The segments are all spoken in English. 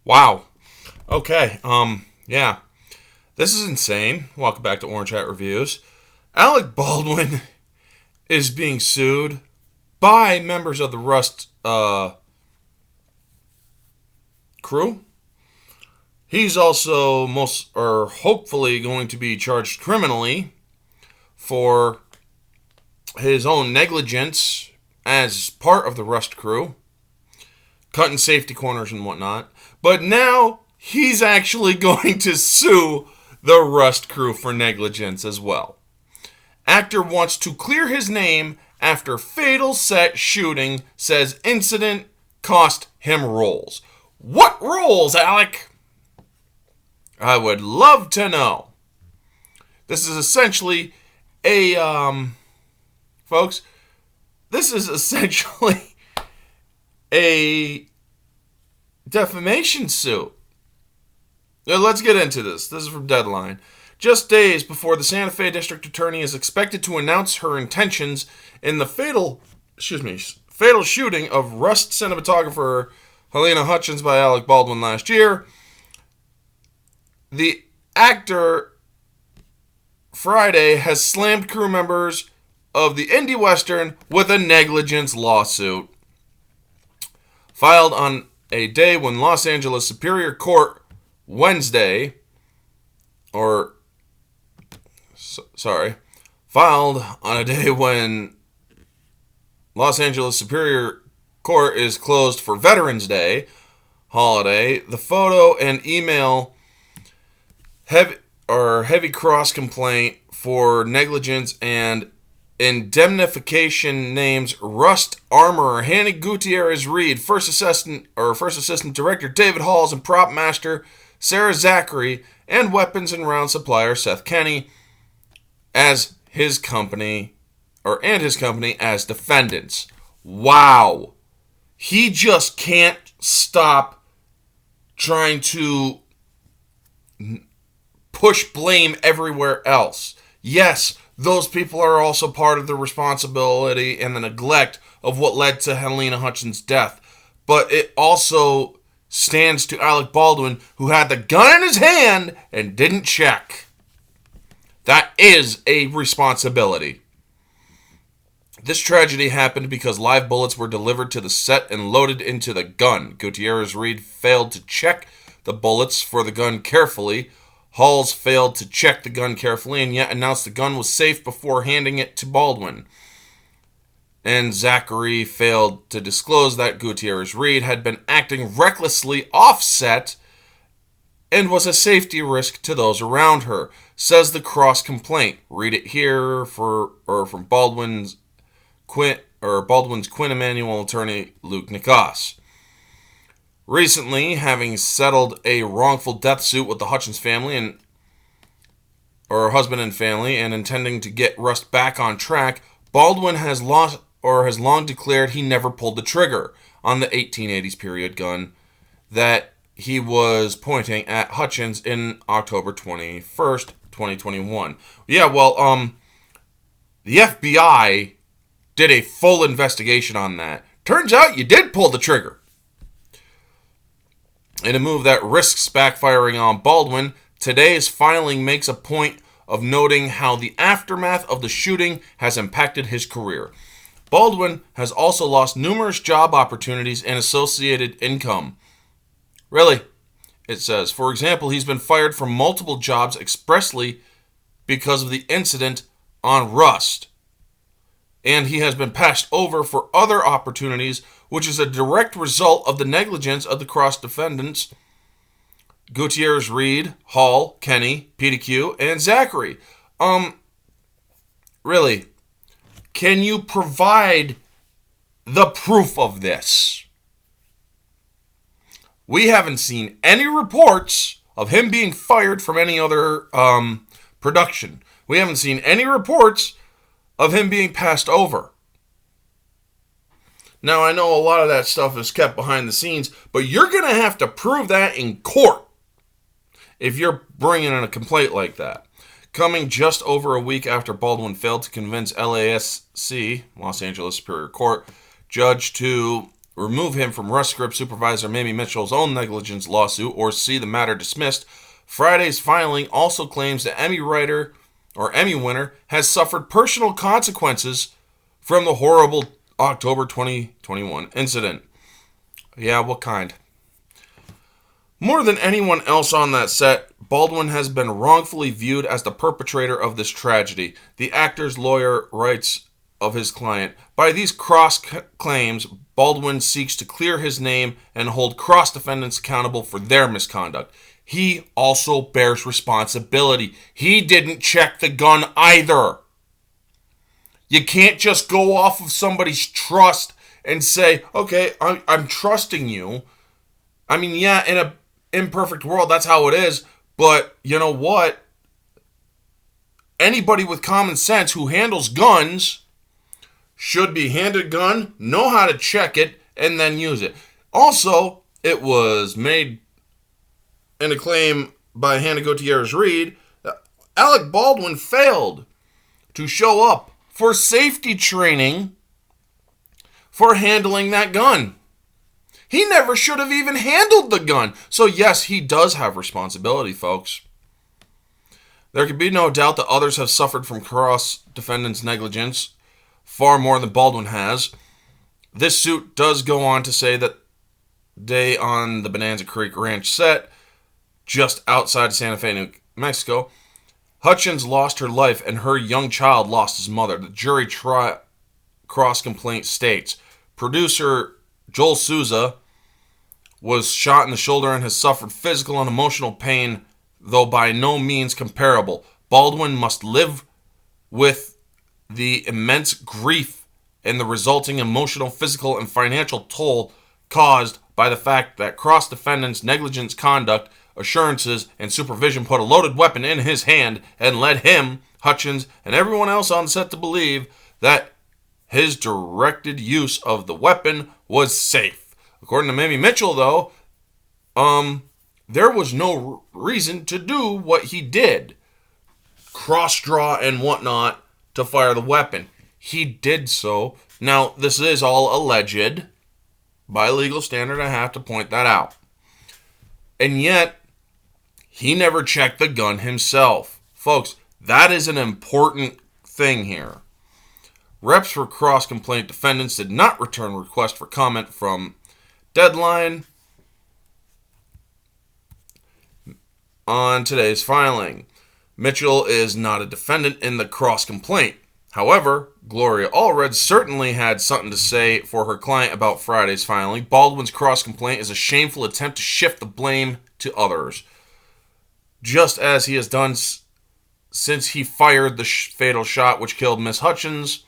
Wow. Okay. Yeah. This is insane. Welcome back to Orange Hat Reviews. Alec Baldwin is being sued by members of the Rust crew. He's also hopefully going to be charged criminally for his own negligence as part of the Rust crew, cutting safety corners and whatnot. But now he's actually going to sue the Rust crew for negligence as well. Actor wants to clear his name after fatal set shooting, says incident cost him roles. What roles, Alec? I would love to know. This is essentially folks, this is essentially a defamation suit. Now, let's get into this. This is from Deadline. Just days before the Santa Fe District Attorney is expected to announce her intentions in the fatal shooting of Rust cinematographer Helena Hutchins by Alec Baldwin last year, the actor Friday has slammed crew members of the indie western with a negligence lawsuit filed on a day when Los Angeles Superior Court filed on a day when Los Angeles Superior Court is closed for Veterans Day holiday. The photo and email heavy cross complaint for negligence and indemnification names Rust armorer Hanny Gutierrez Reed, first assistant director David Halls, and prop master Sarah Zachary, and weapons and round supplier Seth Kenny as his company as defendants. Wow. He just can't stop trying to push blame everywhere else. Yes, those people are also part of the responsibility and the neglect of what led to Helena Hutchins' death. But it also stands to Alec Baldwin, who had the gun in his hand and didn't check. That is a responsibility. This tragedy happened because live bullets were delivered to the set and loaded into the gun. Gutierrez Reed failed to check the bullets for the gun carefully. Halls failed to check the gun carefully and yet announced the gun was safe before handing it to Baldwin. And Zachary failed to disclose that Gutierrez Reed had been acting recklessly offset and was a safety risk to those around her, says the cross complaint. Read it here from Baldwin's Quinn Emanuel attorney Luke Nikas. Recently, having settled a wrongful death suit with the Hutchins family husband and family, and intending to get Rust back on track, Baldwin has long declared he never pulled the trigger on the 1880s period gun that he was pointing at Hutchins in October 21st, 2021. Yeah, well, the FBI did a full investigation on that. Turns out you did pull the trigger. In a move that risks backfiring on Baldwin, today's filing makes a point of noting how the aftermath of the shooting has impacted his career. Baldwin has also lost numerous job opportunities and associated income. Really, it says. For example, he's been fired from multiple jobs expressly because of the incident on Rust. And he has been passed over for other opportunities, which is a direct result of the negligence of the cross-defendants, Gutierrez Reed, Hall, Kenny, PDQ, and Zachary. Really, can you provide the proof of this? We haven't seen any reports of him being fired from any other production. We haven't seen any reports of him being passed over. Now, I know a lot of that stuff is kept behind the scenes, but you're going to have to prove that in court if you're bringing in a complaint like that. Coming just over a week after Baldwin failed to convince LASC, Los Angeles Superior Court, judge to remove him from Rust Script supervisor Mamie Mitchell's own negligence lawsuit or see the matter dismissed. Friday's filing also claims the Emmy writer or Emmy winner has suffered personal consequences from the horrible October 2021 incident. Yeah, what kind? More than anyone else on that set, Baldwin has been wrongfully viewed as the perpetrator of this tragedy. The actor's lawyer writes of his client, by these cross claims, Baldwin seeks to clear his name and hold cross defendants accountable for their misconduct. He also bears responsibility. He didn't check the gun either. You can't just go off of somebody's trust and say, okay, I'm trusting you. I mean, yeah, in an imperfect world, that's how it is. But you know what? Anybody with common sense who handles guns should be handed a gun, know how to check it, and then use it. Also, it was made in a claim by Hannah Gutierrez-Reed that Alec Baldwin failed to show up for safety training for handling that gun. He never should have even handled the gun. So yes, he does have responsibility, folks. There can be no doubt that others have suffered from cross-defendants' negligence far more than Baldwin has. This suit does go on to say that day on the Bonanza Creek Ranch set, just outside Santa Fe, New Mexico, Hutchins lost her life and her young child lost his mother. The jury cross-complaint states, producer Joel Souza was shot in the shoulder and has suffered physical and emotional pain, though by no means comparable. Baldwin must live with the immense grief and the resulting emotional, physical, and financial toll caused by the fact that cross-defendants' negligence conduct, assurances, and supervision put a loaded weapon in his hand and led him, Hutchins, and everyone else on set to believe that his directed use of the weapon was safe. According to Mamie Mitchell, though, there was no reason to do what he did. Cross-draw and whatnot to fire the weapon. He did so. Now, this is all alleged. By legal standard, I have to point that out. And yet, he never checked the gun himself. Folks, that is an important thing here. Reps for cross-complaint defendants did not return request for comment from Deadline on today's filing. Mitchell is not a defendant in the cross-complaint. However, Gloria Allred certainly had something to say for her client about Friday's filing. Baldwin's cross-complaint is a shameful attempt to shift the blame to others, just as he has done since he fired the fatal shot which killed Miss Hutchins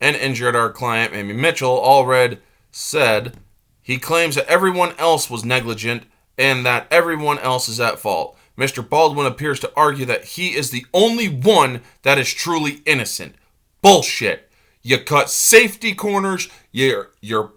and injured our client, Mamie Mitchell. Allred said he claims that everyone else was negligent and that everyone else is at fault. Mr. Baldwin appears to argue that he is the only one that is truly innocent. Bullshit. You cut safety corners. You're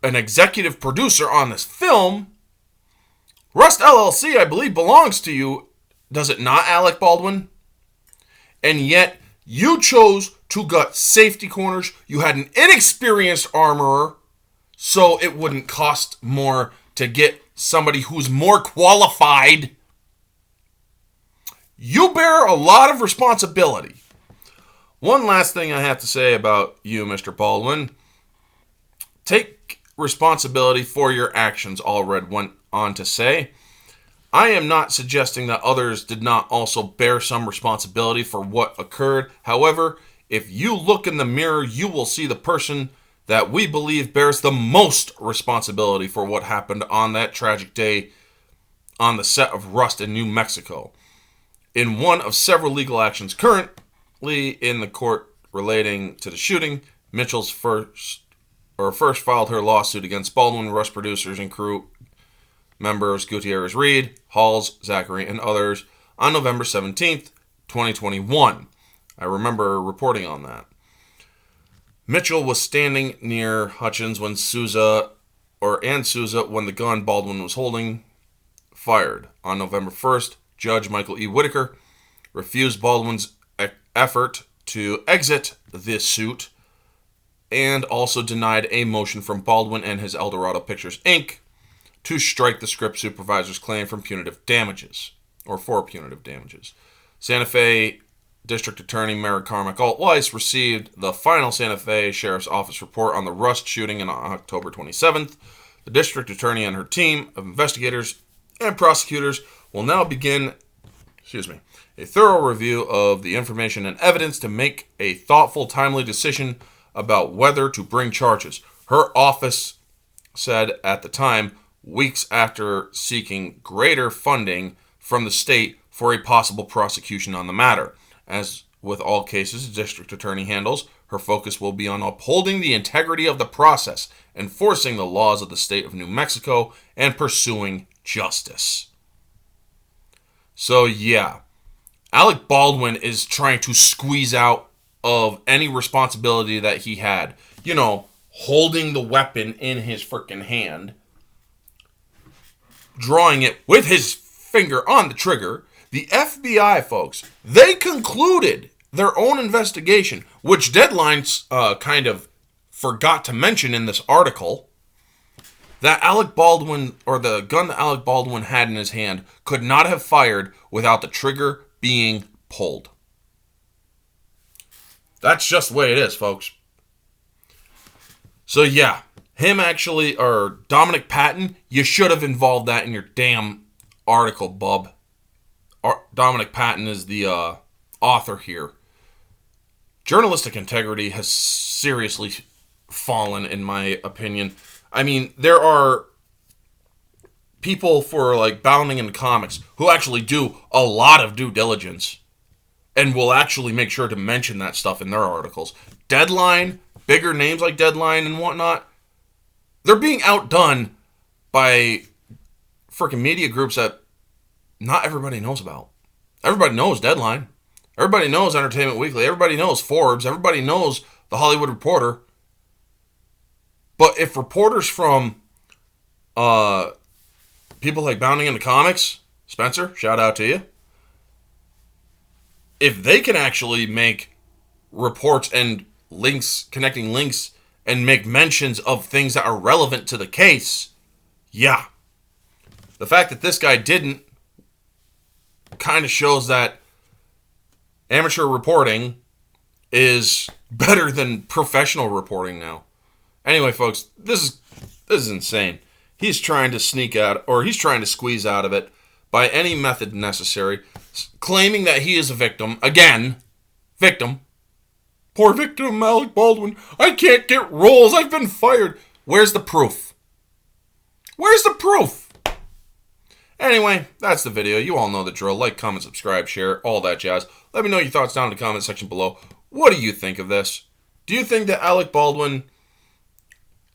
an executive producer on this film. Rust LLC, I believe, belongs to you. Does it not, Alec Baldwin? And yet, you chose to gut safety corners. You had an inexperienced armorer, so it wouldn't cost more to get somebody who's more qualified. You bear a lot of responsibility. One last thing I have to say about you, Mr. Baldwin. Take responsibility for your actions, Allred went on to say. I am not suggesting that others did not also bear some responsibility for what occurred. However, if you look in the mirror, you will see the person that we believe bears the most responsibility for what happened on that tragic day on the set of Rust in New Mexico. In one of several legal actions currently in the court relating to the shooting, Mitchell's first filed her lawsuit against Baldwin, Rust producers and crew members Gutierrez-Reed, Halls, Zachary, and others on November 17th, 2021. I remember reporting on that. Mitchell was standing near Hutchins when Souza when the gun Baldwin was holding fired. On November 1st, Judge Michael E. Whitaker refused Baldwin's effort to exit this suit and also denied a motion from Baldwin and his Eldorado Pictures, Inc. to strike the script supervisor's claim from punitive damages, or for punitive damages. Santa Fe District Attorney Merrick Carmack Alt-Weiss received the final Santa Fe Sheriff's Office report on the Rust shooting on October 27th. The district attorney and her team of investigators and prosecutors will now begin a thorough review of the information and evidence to make a thoughtful, timely decision about whether to bring charges. Her office said at the time, weeks after seeking greater funding from the state for a possible prosecution on the matter. As with all cases the district attorney handles, her focus will be on upholding the integrity of the process, enforcing the laws of the state of New Mexico, and pursuing justice. So yeah, Alec Baldwin is trying to squeeze out of any responsibility that he had. You know, holding the weapon in his freaking hand, drawing it with his finger on the trigger. The FBI, folks, they concluded their own investigation, which Deadlines kind of forgot to mention in this article, that Alec Baldwin, or the gun that Alec Baldwin had in his hand, could not have fired without the trigger being pulled. That's just the way it is, folks. So yeah, him actually, or Dominic Patton, you should have involved that in your damn article, bub. Dominic Patton is the author here. Journalistic integrity has seriously fallen, in my opinion. I mean, there are people for like Bounding in Comics who actually do a lot of due diligence and will actually make sure to mention that stuff in their articles. Deadline, bigger names like Deadline and whatnot, they're being outdone by freaking media groups that not everybody knows about. Everybody knows Deadline. Everybody knows Entertainment Weekly. Everybody knows Forbes. Everybody knows The Hollywood Reporter. But if reporters from people like Bounding into Comics, Spencer, shout out to you, if they can actually make reports and links, connecting links, and make mentions of things that are relevant to the case, yeah. The fact that this guy didn't kind of shows that amateur reporting is better than professional reporting now. Anyway, folks, this is insane. He's trying to sneak out, or he's trying to squeeze out of it by any method necessary, claiming that he is a victim. Again, victim. Poor victim, Alec Baldwin. I can't get roles. I've been fired. Where's the proof? Where's the proof? Anyway, that's the video. You all know the drill. Like, comment, subscribe, share, all that jazz. Let me know your thoughts down in the comment section below. What do you think of this? Do you think that Alec Baldwin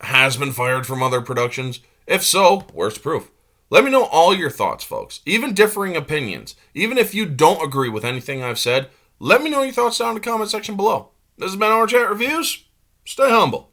has been fired from other productions? If so, where's the proof? Let me know all your thoughts, folks. Even differing opinions. Even if you don't agree with anything I've said, let me know your thoughts down in the comment section below. This has been Our Chat Reviews. Stay humble.